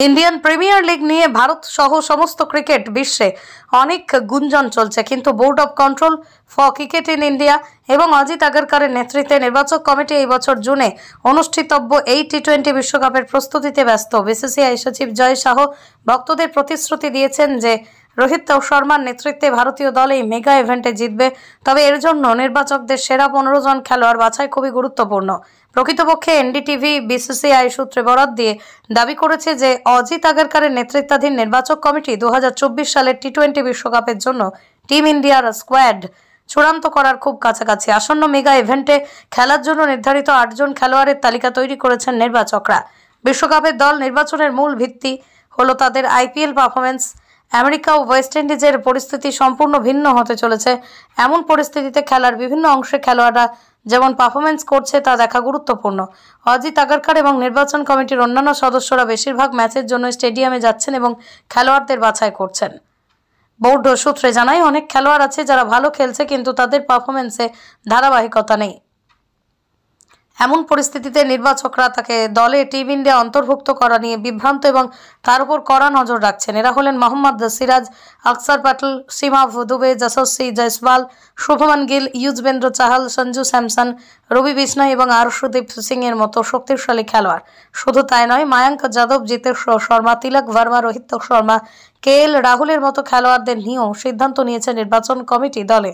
Indian premier league নিয়ে ভারত সহ সমস্ত ক্রিকেট বিশ্বে অনেক গুঞ্জন চলছে, কিন্তু board of control for cricket in India এবং অজিত আগরকরের নেতৃত্বে নির্বাচক কমিটি এই বছর জুনে অনুষ্ঠিতব্য এই টি-20 বিশ্বকাপের প্রস্তুতিতে ব্যস্ত। বিসিসিআই সচিব জয় শাহ ভক্তদের প্রতিশ্রুতি দিয়েছেন যে রোহিত শর্মার নেতৃত্বে ভারতীয় দল এই মেগা ইভেন্টে জিতবে। তবে এর জন্য নির্বাচকদের সেরা 15 জন খেলোয়াড় বাছাই খুবই গুরুত্বপূর্ণ। প্রকৃতপক্ষে এনডিটিভি বিসিসিআই সূত্রে বরাত দিয়ে দাবি করেছে যে অজিত আগরকরের নেতৃত্বাধীন নির্বাচক কমিটি 2024 সালের টি-20 বিশ্বকাপের জন্য টিম ইন্ডিয়ার স্কোয়াড চূড়ান্ত করার খুব কাছাকাছি। আসন্ন মেগা ইভেন্টে খেলার জন্য নির্ধারিত 8 জন খেলোয়াড়ের তালিকা তৈরি করেছেন নির্বাচকরা। বিশ্বকাপের দল নির্বাচনের মূল ভিত্তি হলো তাদের আইপিএল পারফরমেন্স। আমেরিকা ও ওয়েস্ট ইন্ডিজের পরিস্থিতি সম্পূর্ণ ভিন্ন হতে চলেছে। এমন পরিস্থিতিতে খেলার বিভিন্ন অংশে খেলোয়াড়রা যেমন পারফরমেন্স করছে তা দেখা গুরুত্বপূর্ণ। অজিত আগরকর এবং নির্বাচন কমিটির অন্যান্য সদস্যরা বেশিরভাগ ম্যাচের জন্য স্টেডিয়ামে যাচ্ছেন এবং খেলোয়াড়দের বাছাই করছেন। বোর্ড সূত্রে জানায়, অনেক খেলোয়াড় আছে যারা ভালো খেলছে কিন্তু তাদের পারফরমেন্সে ধারাবাহিকতা নেই। এমন পরিস্থিতিতে নির্বাচকরা তাকে দলে টিম ইন্ডিয়া অন্তর্ভুক্ত করা নিয়ে বিভ্রান্ত এবং তার উপর কড়া নজর রাখছেন। এরা হলেন মোহাম্মদ সিরাজ, অক্ষর প্যাটেল, সীমাভ দুবে, যশস্বী জয়সওয়াল, শুভমান গিল, ইউজবেন্দ্র চাহাল, সঞ্জু স্যামসন, রবি বিষ্ণয় এবং আরশদীপ সিং এর মতো শক্তিশালী খেলোয়াড়। শুধু তাই নয়, মায়াঙ্ক যাদব, জিতেশ শর্মা, তিলক ভার্মা, রোহিত শর্মা, KL রাহুলের মতো খেলোয়াড়দের নিয়েও সিদ্ধান্ত নিয়েছে নির্বাচন কমিটি দলে